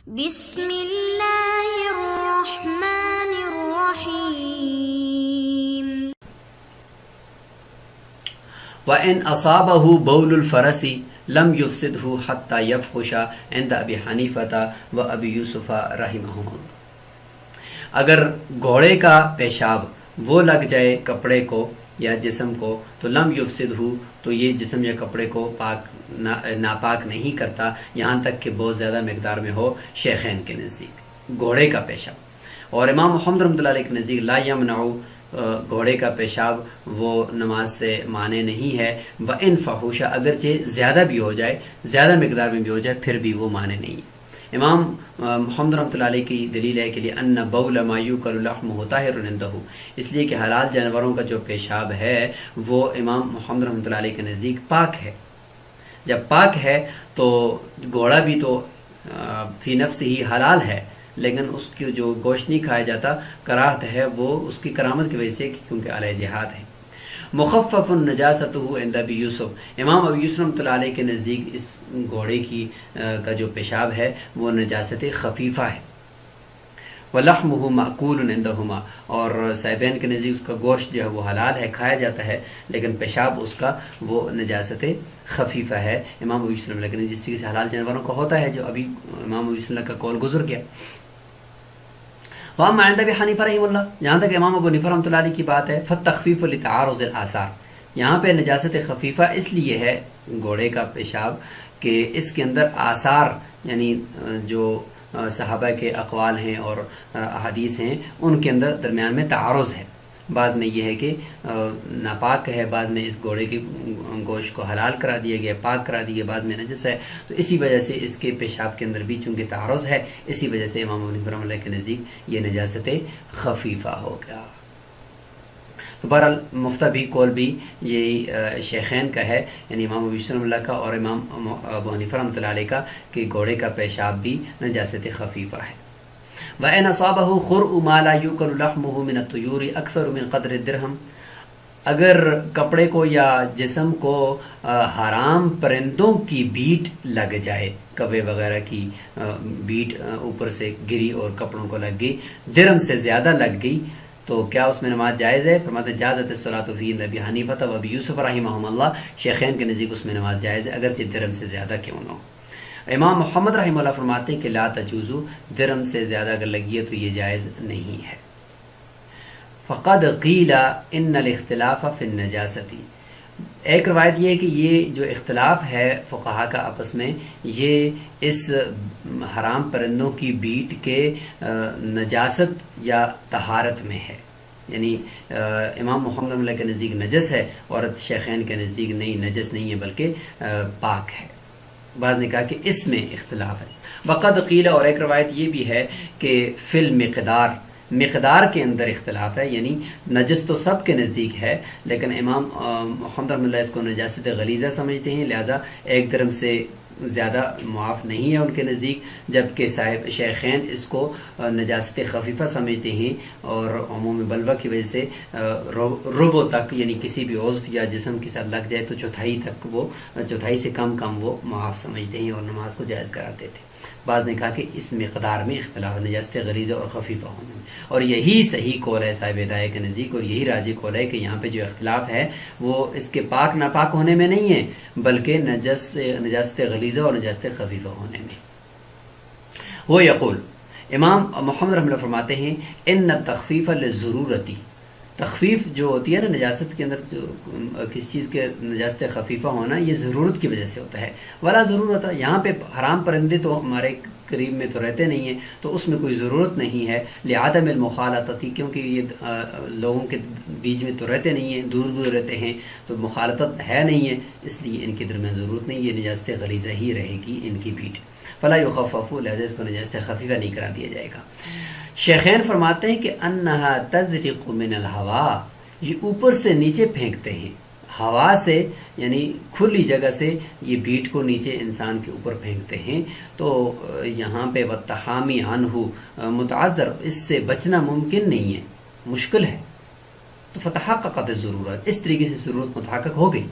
بسم اللہ الرحمن الرحیم وَإِنْ أَصَابَهُ بَوْلُ الْفَرَسِ لَمْ يُفْسِدْهُ حَتَّى يَفْخُشَ عِنْدَ أَبِي حَنِیفَةَ وَأَبِي یوسف رحمہم اللہ۔ اگر گھوڑے کا پیشاب وہ لگ جائے کپڑے کو یا جسم کو تو لم یفسدہ، تو یہ جسم یا کپڑے کو ناپاک نہیں کرتا یہاں تک کہ بہت زیادہ مقدار میں ہو شیخین کے نزدیک گھوڑے کا پیشاب۔ اور امام محمد رحمۃ اللہ علیہ کے نزدیک لا یمنع، گھوڑے کا پیشاب وہ نماز سے مانع نہیں ہے، وَإِنْ فَحُوشَ، اگرچہ زیادہ بھی ہو جائے، زیادہ مقدار میں بھی ہو جائے، پھر بھی وہ مانع نہیں ہے۔ امام محمد رحمۃ اللہ علیہ کی دلیل ہے کہ لیے ان بول ما یوکل لحمہ طاہر عندہ، اس لیے کہ حلال جانوروں کا جو پیشاب ہے وہ امام محمد رحمۃ اللہ علیہ کے نزدیک پاک ہے۔ جب پاک ہے تو گھوڑا بھی تو فی نفس ہی حلال ہے، لیکن اس کی جو گوشت نہیں کھایا جاتا، کراہت ہے وہ اس کی کرامت کی وجہ سے کیونکہ علیہ جہاد ہے۔ مخفف نجاستہ عند ابی یوسف، امام ابی یوسف رحمۃ اللہ علیہ کے نزدیک اس گھوڑے کی کا جو پیشاب ہے وہ نجاست خفیفہ ہے۔ ولحمہ معقول عندہما، اور صاحبین کے نزدیک اس کا گوشت جو ہے وہ حلال ہے، کھایا جاتا ہے، لیکن پیشاب اس کا وہ نجاست خفیفہ ہے۔ امام ابی یوسف رحمۃ اللہ کے نزدیک جس طریقے سے حلال جانوروں کا ہوتا ہے، جو ابھی امام ابی یوسف کا قول گزر گیا۔ وَأَمَّا عِنْدَ أَبِي حَنِیفَةَ رحمہ اللہ، جہاں تک امام ابو حنیفہ رحمۃ اللہ علیہ کی بات ہے، فالتخفیف لتعارض الآثار، یہاں پہ نجاست خفیفہ اس لیے ہے گھوڑے کا پیشاب کہ اس کے اندر آثار، یعنی جو صحابہ کے اقوال ہیں اور احادیث ہیں ان کے اندر درمیان میں تعارض ہے۔ بعض میں یہ ہے کہ ناپاک ہے، بعض میں اس گھوڑے کے گوشت کو حلال کرا دیا گیا، پاک کرا دیا، بعض میں نجس ہے، تو اسی وجہ سے اس کے پیشاب کے اندر بھی چونکہ تعارض ہے، اسی وجہ سے امام ابو حنیفہ رحمۃ اللہ کے نزدیک یہ نجاست خفیفہ ہو گیا۔ تو بہرحال مفتبی قول بھی یہی شیخین کا ہے، یعنی امام ابو یوسف رحمۃ اللہ کا اور امام ابو حنیفہ رحمۃ اللہ علیہ کا، کہ گھوڑے کا پیشاب بھی نجاست خفیفہ ہے۔ وَإِنْ أَصَابَهُ خُرْءُ مَا لَا يُؤْكَلُ لَحْمُهُ مِنَ الطُّيُورِ أَكْثَرُ مِنْ قَدْرِ الدِّرْهَمِ، اگر کپڑے کو یا جسم کو حرام پرندوں کی بیٹ لگ جائے، کوے وغیرہ کی بیٹ اوپر سے گری اور کپڑوں کو لگ گئی، درہم سے زیادہ لگ گئی، تو کیا اس میں نماز جائز ہے؟ فرماتے ہیں جازت الصلاۃ فی عند ابی حنیفہ و ابی یوسف رحمہم اللہ، شیخین کے نزدیک اس میں نماز جائز ہے اگرچہ درہم سے زیادہ کیوں نہ ہو۔ امام محمد رحمہ اللہ فرماتے ہیں کہ لا تجوز، درہم سے زیادہ اگر لگی ہے تو یہ جائز نہیں ہے۔ فقد قیل ان الاختلاف فی النجاست، ایک روایت یہ ہے کہ یہ جو اختلاف ہے فقہا کا آپس میں، یہ اس حرام پرندوں کی بیٹ کے نجاست یا طہارت میں ہے، یعنی امام محمد رحمہ اللہ کے نزدیک نجس ہے اور شیخین کے نزدیک نہیں، نجس نہیں ہے بلکہ پاک ہے۔ بعض نے کہا کہ اس میں اختلاف ہے۔ وقد قیل، اور ایک روایت یہ بھی ہے کہ فی المقدار، مقدار کے اندر اختلاف ہے، یعنی نجس تو سب کے نزدیک ہے، لیکن امام محمد رحمۃ اللہ اس کو نجاست غلیظہ سمجھتے ہیں، لہذا ایک درہم سے زیادہ معاف نہیں ہے ان کے نزدیک، جبکہ صاحب شیخین اس کو نجاست خفیفہ سمجھتے ہیں، اور عموم بلوہ کی وجہ سے ربع تک، یعنی کسی بھی عضو یا جسم کے ساتھ لگ جائے تو چوتھائی سے کم وہ معاف سمجھتے ہیں اور نماز کو جائز قرار دیتے ہیں۔ بعض نے کہا کہ اس مقدار میں اختلاف، نجاست غلیظہ اور خفیفہ ہونے میں، اور یہی صحیح قول ہے صاحب ہدایہ کے نزدیک، اور یہی راجح قول ہے کہ یہاں پہ جو اختلاف ہے وہ اس کے پاک ناپاک ہونے میں نہیں ہے بلکہ نجاست غلیظہ اور نجاست خفیفہ ہونے میں۔ وہ یقول، امام محمد رحمہ اللہ فرماتے ہیں ان التخفیف للضرورتی، تخفیف جو ہوتی ہے نا نجاست کے اندر، جو کسی چیز کے نجاست خفیفہ ہونا یہ ضرورت کی وجہ سے ہوتا ہے۔ ولا ضرورت، یہاں پہ حرام پرندے تو ہمارے قریب میں تو رہتے نہیں ہیں، تو اس میں کوئی ضرورت نہیں ہے، لعدم المخالطۃ، کیونکہ یہ لوگوں کے بیچ میں تو رہتے نہیں ہیں، دور دور رہتے ہیں، تو مخالطت ہے نہیں ہے، اس لیے ان کے درمیان ضرورت نہیں، یہ نجاست غلیظہ ہی رہے گی ان کی بیٹ۔ فلا یخفف، لہذا اس کو نجاست خفیفہ نہیں قرار دیا جائے گا۔ شیخین فرماتے ہیں کہ انہا تذرق من الہوا، یہ اوپر سے نیچے پھینکتے ہیں، ہوا سے یعنی کھلی جگہ سے یہ بیٹ کو نیچے انسان کے اوپر پھینکتے ہیں، تو یہاں پہ والتحامی عنہ متعذر، اس سے بچنا ممکن نہیں ہے، مشکل ہے، تو فتحققت الضرورت، اس طریقے سے ضرورت متحقق ہو گئی۔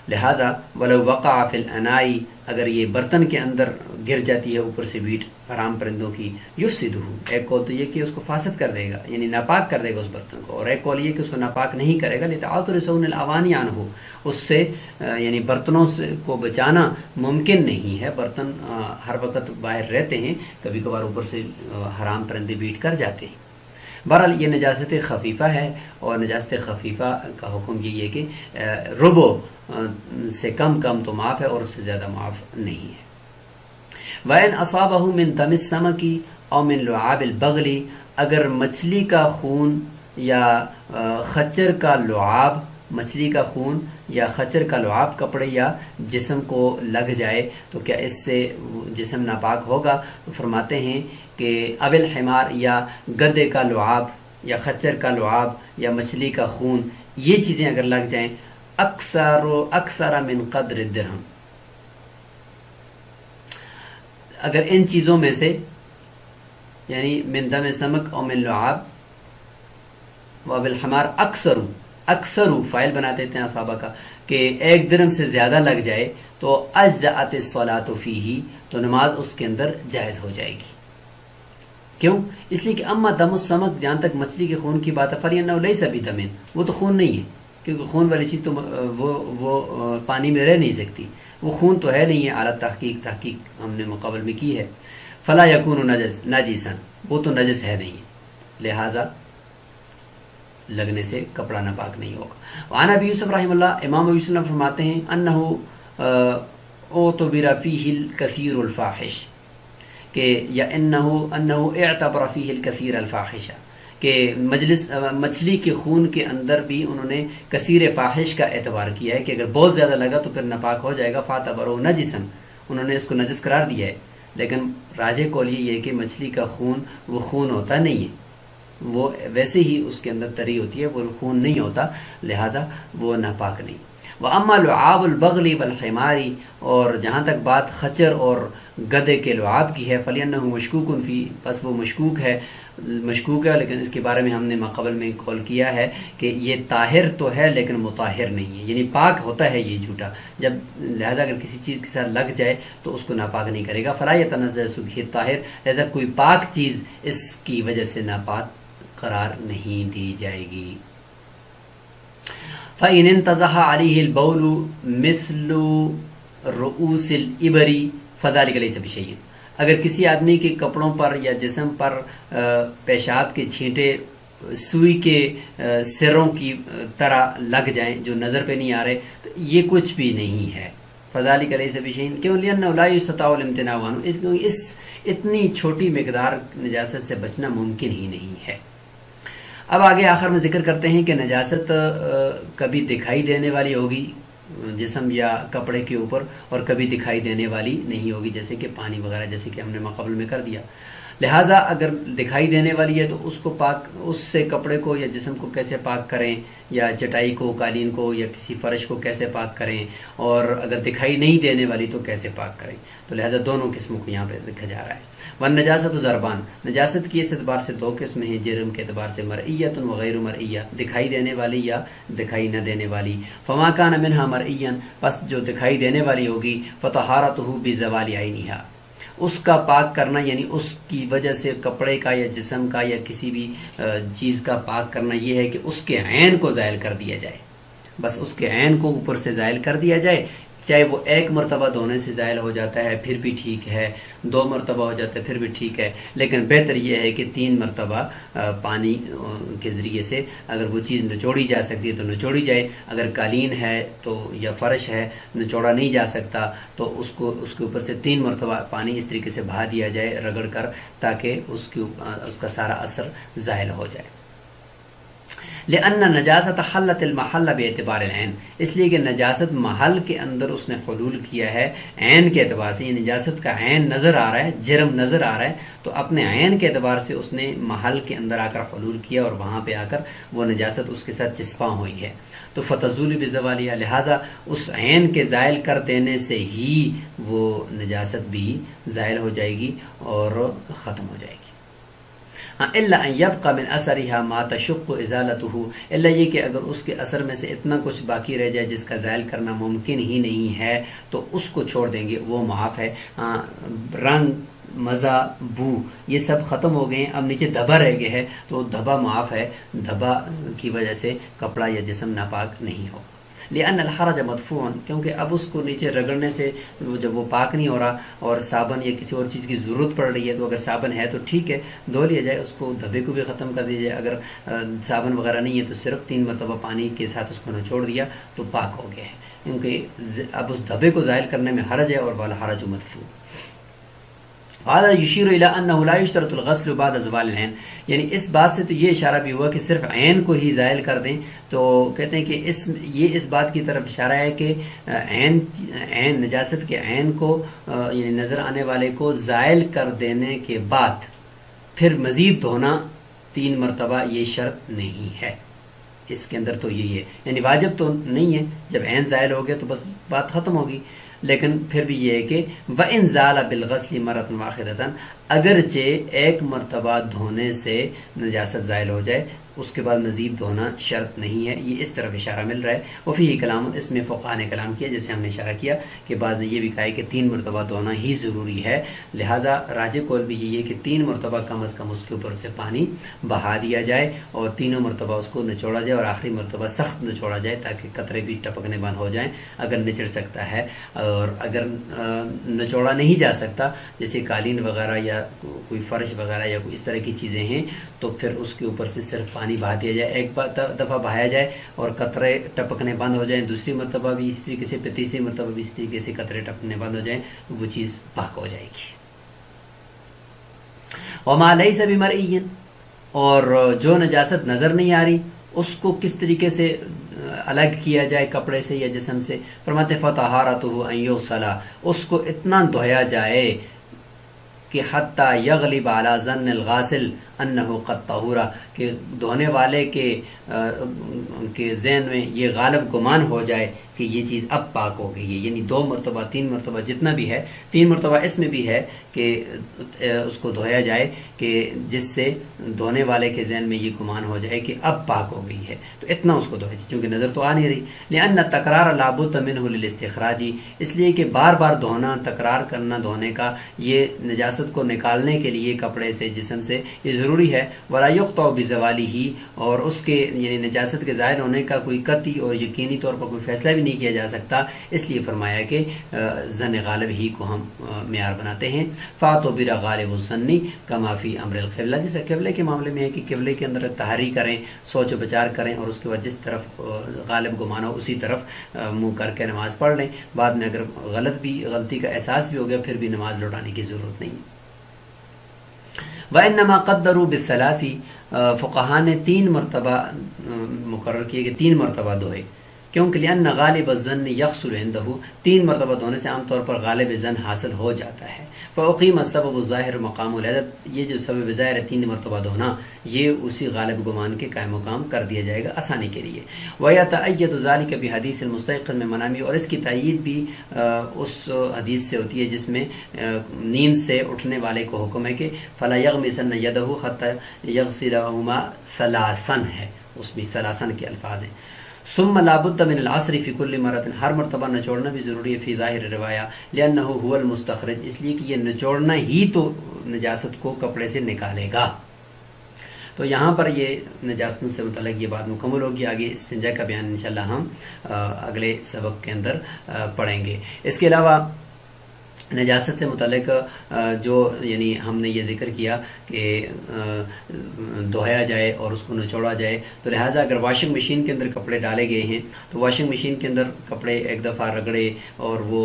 لہٰذا ولو وقع فی الانائی، اگر یہ برتن کے اندر گر جاتی ہے اوپر سے بیٹ حرام پرندوں کی، یفسدہ، ایک قول تو یہ کہ اس کو فاسد کر دے گا، یعنی ناپاک کر دے گا اس برتن کو، اور ایک قول یہ کہ اس کو ناپاک نہیں کرے گا، لتعاطر سون الاوانی عنہ، اس سے یعنی برتنوں سے کو بچانا ممکن نہیں ہے، برتن ہر وقت باہر رہتے ہیں، کبھی کبھار اوپر سے حرام پرندے بیٹ کر جاتے ہیں۔ بہرحال یہ نجاست خفیفہ ہے، اور نجاست خفیفہ کا حکم یہی ہے کہ ربع سے کم تو معاف ہے، اور اس سے زیادہ معاف نہیں ہے۔ وَإِنْ أَصَابَهُ مِنْ دَمِ السَّمَكِ أَوْ مِنْ لُعَابِ الْبَغْلِ، اگر مچھلی کا خون یا خچر کا لعاب، مچھلی کا خون یا خچر کا لعاب کپڑے یا جسم کو لگ جائے تو کیا اس سے جسم ناپاک ہوگا؟ تو فرماتے ہیں کہ اب الحمار، یا گدے کا لعاب یا خچر کا لعاب یا مچھلی کا خون، یہ چیزیں اگر لگ جائیں اکثر من قدر الدرہم، اگر ان چیزوں میں سے یعنی من دم سمک اور من لعاب و اب الحمار اکثر فائل بنا دیتے ہیں اصحابہ کا، کہ 1 درہم سے زیادہ لگ جائے تو اجزأت الصلاۃ فیہ، تو نماز اس کے اندر جائز ہو جائے گی۔ کیوں؟ اس لیے کہ اما دم السمک، جہاں تک مچھلی کے خون کی بات ہے، فَلِأَنَّهُ لَيْسَ بِدَمٍ، وہ تو خون نہیں ہے، کیونکہ خون والی چیز تو وہ پانی میں رہ نہیں سکتی، وہ خون تو ہے نہیں ہے، اعلیٰ تحقیق ہم نے مقابل میں کی ہے۔ فلا یکون نجسا، وہ تو نجس ہے نہیں، لہذا لگنے سے کپڑا ناپاک نہیں ہوگا۔ وعن ابی یوسف رحمہ اللہ، امام ابی یوسف فرماتے ہیں انہو اعتبر فیہ الکثیر الفاحش، کہ یا انہو اعتبر فیہ الکثیر الفاحشہ، کہ مچھلی کے خون کے اندر بھی انہوں نے کثیر فاحش کا اعتبار کیا ہے، کہ اگر بہت زیادہ لگا تو پھر ناپاک ہو جائے گا، فاعتبرہ نجسا، انہوں نے اس کو نجس قرار دیا ہے۔ لیکن راجح قول یہ ہے کہ مچھلی کا خون وہ خون ہوتا نہیں ہے، وہ ویسے ہی اس کے اندر تری ہوتی ہے، وہ خون نہیں ہوتا، لہٰذا وہ ناپاک نہیں۔ وَأَمَّا لُعَابُ الْبَغْلِ وَالْحِمَارِ، اور جہاں تک بات خچر اور گدے کے لعاب کی ہے، فَلِأَنَّهُ مَشْكُوكٌ فِيهِ، بس وہ مشکوک ہے، لیکن اس کے بارے میں ہم نے ماقبل میں قول کیا ہے کہ یہ طاہر تو ہے لیکن مطہر نہیں ہے، یعنی پاک ہوتا ہے یہ جھوٹا، جب لہذا اگر کسی چیز کے ساتھ لگ جائے تو اس کو ناپاک نہیں کرے گا۔ فَلَا يَتَنَزَّهُ بِهِ الطَّاهِرُ، لہذا کوئی پاک چیز اس کی وجہ سے ناپاک قرار نہیں دی جائے گی۔ فَإِنِ انْتَزَحَ عَلَيْهِ الْبَوْلُ مِثْلُ رُؤُوسِ الْإِبْرِ فَذَلِكَ لَيْسَ بِشَيْءٍ، اگر کسی آدمی کے کپڑوں پر یا جسم پر پیشاب کے چھینٹے سوئی کے سروں کی طرح لگ جائیں جو نظر پہ نہیں آ رہے تو یہ کچھ بھی نہیں ہے۔ فَذَلِكَ لَيْسَ بِشَيْءٍ، کیوں؟ لِأَنَّهُ لَا يُسْتَطَاعُ الْامْتِنَاعُ عَنْهُ، اس اتنی چھوٹی مقدار نجاست سے بچنا ممکن ہی نہیں ہے۔ اب آگے آخر میں ذکر کرتے ہیں کہ نجاست کبھی دکھائی دینے والی ہوگی جسم یا کپڑے کے اوپر، اور کبھی دکھائی دینے والی نہیں ہوگی، جیسے کہ پانی وغیرہ، جیسے کہ ہم نے ماقبل میں کر دیا۔ لہٰذا اگر دکھائی دینے والی ہے تو اس کو پاک، اس سے کپڑے کو یا جسم کو کیسے پاک کریں، یا چٹائی کو، قالین کو، یا کسی فرش کو کیسے پاک کریں، اور اگر دکھائی نہیں دینے والی تو کیسے پاک کریں، تو لہٰذا دونوں قسموں کو یہاں پہ لکھا جا رہا ہے۔ والنجاست ضربان، نجاست کی اس اعتبار سے 2 قسم ہیں، جرم کے اعتبار سے مرئیۃ و غیر مرئیہ، دکھائی دینے والی یا دکھائی نہ دینے والی۔ فما کان منها مرئیا، پس جو دکھائی دینے والی ہوگی، فطہارتہ بزوال عینہا، اس کا پاک کرنا یعنی اس کی وجہ سے کپڑے کا یا جسم کا یا کسی بھی چیز کا پاک کرنا یہ ہے کہ اس کے عین کو زائل کر دیا جائے، بس اس کے عین کو اوپر سے زائل کر دیا جائے، چاہے وہ 1 مرتبہ دھونے سے زائل ہو جاتا ہے پھر بھی ٹھیک ہے، 2 مرتبہ ہو جاتا ہے پھر بھی ٹھیک ہے، لیکن بہتر یہ ہے کہ 3 مرتبہ پانی کے ذریعے سے اگر وہ چیز نچوڑی جا سکتی ہے تو نچوڑی جائے، اگر قالین ہے تو یا فرش ہے نچوڑا نہیں جا سکتا تو اس کے اوپر سے 3 مرتبہ پانی اس طریقے سے بہا دیا جائے رگڑ کر، تاکہ اس کا سارا اثر زائل ہو جائے۔ لأن نجاست حلت المحل باعتبار العین، اس لیے کہ نجاست محل کے اندر اس نے حلول کیا ہے عین کے اعتبار سے، یہ نجاست کا عین نظر آ رہا ہے، جرم نظر آ رہا ہے، تو اپنے عین کے اعتبار سے اس نے محل کے اندر آ کر حلول کیا، اور وہاں پہ آ کر وہ نجاست اس کے ساتھ چسپاں ہوئی ہے، تو فتزول بزوالیہ، لہٰذا اس عین کے زائل کر دینے سے ہی وہ نجاست بھی زائل ہو جائے گی اور ختم ہو جائے گی۔ الا ان يبقى من اثرها ما تشق ازالته، الا یہ کہ اگر اس کے اثر میں سے اتنا کچھ باقی رہ جائے جس کا زائل کرنا ممکن ہی نہیں ہے تو اس کو چھوڑ دیں گے، وہ معاف ہے۔ رنگ، مزہ، بو یہ سب ختم ہو گئے ہیں، اب نیچے دھبا رہ گیا ہے تو دھبا معاف ہے، دھبا کی وجہ سے کپڑا یا جسم ناپاک نہیں ہو۔ لأن الحرج مدفوع، کیونکہ اب اس کو نیچے رگڑنے سے جب وہ پاک نہیں ہو رہا اور صابن یا کسی اور چیز کی ضرورت پڑ رہی ہے تو اگر صابن ہے تو ٹھیک ہے دھو لیا جائے، اس کو دھبے کو بھی ختم کر دیا جائے۔ اگر صابن وغیرہ نہیں ہے تو صرف 3 مرتبہ پانی کے ساتھ اس کو نچوڑ دیا تو پاک ہو گیا ہے، کیونکہ اب اس دھبے کو زائل کرنے میں حرج ہے، اور والحرج مدفوع۔ هذا يشير الى انه لا يشترط الغسل بعد زوال العين، یعنی اس بات سے تو یہ اشارہ بھی ہوا کہ صرف عین کو ہی زائل کر دیں، تو کہتے ہیں کہ یہ اس بات کی طرف اشارہ ہے کہ عین نجاست کے عین کو یعنی نظر آنے والے کو زائل کر دینے کے بعد پھر مزید دھونا 3 مرتبہ یہ شرط نہیں ہے، اس کے اندر تو یہی ہے، یعنی واجب تو نہیں ہے، جب عین زائل ہو گیا تو بس بات ختم ہوگی، لیکن پھر بھی یہ ہے کہ وَإِن زَالَ بِالْغَسْلِ مَرَّةً وَاحِدَةً، اگرچہ ایک مرتبہ دھونے سے نجاست زائل ہو جائے اس کے بعد مزید دھونا شرط نہیں ہے، یہ اس طرف اشارہ مل رہا ہے۔ وفیہ کلام، اس میں فقہاء نے کلام کیا جیسے ہم نے اشارہ کیا کہ بعض نے یہ بھی کہا ہے کہ 3 مرتبہ دھونا ہی ضروری ہے، لہٰذا راجح قول بھی یہ ہے کہ 3 مرتبہ کم از کم اس کے اوپر سے پانی بہا دیا جائے اور تینوں مرتبہ اس کو نچوڑا جائے اور آخری مرتبہ سخت نچوڑا جائے تاکہ قطرے بھی ٹپکنے بند ہو جائیں اگر نچڑ سکتا ہے، اور اگر نچوڑا نہیں جا سکتا جیسے قالین وغیرہ یا کوئی فرش وغیرہ یا کوئی اس طرح کی چیزیں ہیں تو پھر اس کے اوپر سے صرف پانی بہا دیا جائے، ایک دفعہ بہایا جائے اور قطرے ٹپکنے بند ہو جائیں، دوسری مرتبہ بھی اسی طریقے سے، پھر تیسری مرتبہ بھی اسی طریقے سے قطرے ٹپکنے بند ہو جائیں تو وہ چیز پاک ہو جائے گی۔ وما لیس بمرئی، اور جو نجاست نظر نہیں آ رہی اس کو کس طریقے سے الگ کیا جائے کپڑے سے یا جسم سے، فرماتے فطہارتہ ان یغسل، اس کو اتنا دھویا جائے کہ حتی یغلب علی ظن الغاسل انہ قد طہور، کہ دھونے والے کے ذہن میں یہ غالب گمان ہو جائے کہ یہ چیز اب پاک ہو گئی ہے، یعنی 2 مرتبہ 3 مرتبہ جتنا بھی ہے، 3 مرتبہ اس میں بھی ہے کہ اس کو دھویا جائے کہ جس سے دھونے والے کے ذہن میں یہ گمان ہو جائے کہ اب پاک ہو گئی ہے، تو اتنا اس کو دھویا جائے چونکہ نظر تو آ نہیں رہی۔ لأن التکرار لا بد منہ للاستخراج، اس لیے کہ بار بار دھونا، تکرار کرنا دھونے کا، یہ نجاست کو نکالنے کے لیے کپڑے سے جسم سے یہ ضروری ہے۔ ولا یقطع بزوالہ، اور اس کے یعنی نجاست کے ظاہر ہونے کا کوئی قطعی اور یقینی طور پر کوئی فیصلہ بھی نہیں کیا جا سکتا، اس لیے فرمایا کہ ظن غالب ہی کو ہم معیار بناتے ہیں۔ فاعتبر غالب الظن کما فی امر القبلہ، جیسے قبلے کے معاملے میں ہے کہ قبلے کے اندر تحری کریں، سوچ و بچار کریں اور اس کے بعد جس طرف غالب گمان ہو اسی طرف منہ کر کے نماز پڑھ لیں، بعد میں اگر غلطی کا احساس بھی ہو گیا پھر بھی نماز لوٹانے کی ضرورت نہیں ہے۔ وَإِنَّمَا قَدَّرُوا بِالثَّلَاثِ، فقہاء نے 3 مرتبہ مقرر کیے کہ 3 مرتبہ دھوئے، کیونکہ لأن غالب الظن یحصل عندہ، 3 مرتبہ دھونے سے عام طور پر غالب ظن حاصل ہو جاتا ہے۔ فأقیم السبب الظاہر مقام العدد، یہ جو سبب ظاہر ہے 3 مرتبہ دھونا، یہ اسی غالب گمان کے قائم مقام کر دیا جائے گا آسانی کے لیے۔ وَيَتَأَيَّدُ ذَلِكَ بِحَدِيثِ الْمُسْتَيْقِظِ مِنْ مَنَامِهِ، اور اس کی تائید بھی اس حدیث سے ہوتی ہے جس میں نیند سے اٹھنے والے کو حکم ہے کہ فَلَا يَغْمِسَنَّ يَدَهُ حَتَّى يَغْسِلَهُمَا ثَلَاثًا ہے، اس میں ثلاثاً کے الفاظ ہیں۔ ثم لا بد من العصر فی کل مرۃ، ہر مرتبہ نچوڑنا بھی ضروری ہے، فی ظاہر روایہ لأنہ هو المستخرج، اس لیے کہ یہ نچوڑنا ہی تو نجاست کو کپڑے سے نکالے گا۔ تو یہاں پر یہ نجاستوں سے متعلق یہ بات مکمل ہوگی، آگے استنجا کا بیان انشاءاللہ ہم اگلے سبق کے اندر پڑھیں گے۔ اس کے علاوہ نجاست سے متعلق جو یعنی ہم نے یہ ذکر کیا کہ دھویا جائے اور اس کو نچوڑا جائے، تو لہٰذا اگر واشنگ مشین کے اندر کپڑے ڈالے گئے ہیں تو واشنگ مشین کے اندر کپڑے ایک دفعہ رگڑے اور وہ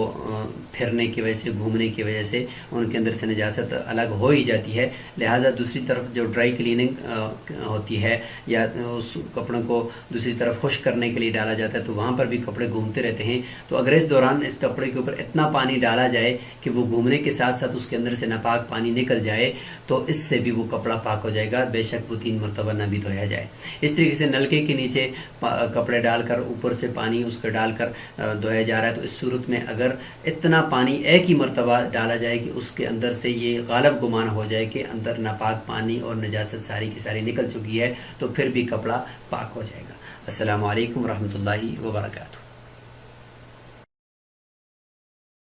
پھرنے کی وجہ سے، گھومنے کی وجہ سے ان کے اندر سے نجاست الگ ہو ہی جاتی ہے، لہٰذا دوسری طرف جو ڈرائی کلیننگ ہوتی ہے یا اس کپڑوں کو دوسری طرف خشک کرنے کے لیے ڈالا جاتا ہے تو وہاں پر بھی کپڑے گھومتے رہتے ہیں، تو اگر اس دوران اس کپڑے کے اوپر اتنا پانی ڈالا جائے کہ وہ گھومنے کے ساتھ ساتھ اس کے اندر سے ناپاک پانی نکل جائے تو اس سے بھی وہ کپڑا پاک ہو جائے گا، بے شک وہ 3 مرتبہ نہ بھی دھویا جائے۔ اس طریقے سے نلکے کے نیچے کپڑے ڈال کر اوپر سے پانی اس کا ڈال کر دھویا جا رہا ہے، تو اس صورت میں اگر اتنا پانی ایک ہی مرتبہ ڈالا جائے کہ اس کے اندر سے یہ غالب گمان ہو جائے کہ اندر ناپاک پانی اور نجاست ساری کی ساری نکل چکی ہے، تو پھر بھی کپڑا پاک ہو جائے گا۔ السلام علیکم ورحمۃ اللہ وبرکاتہ۔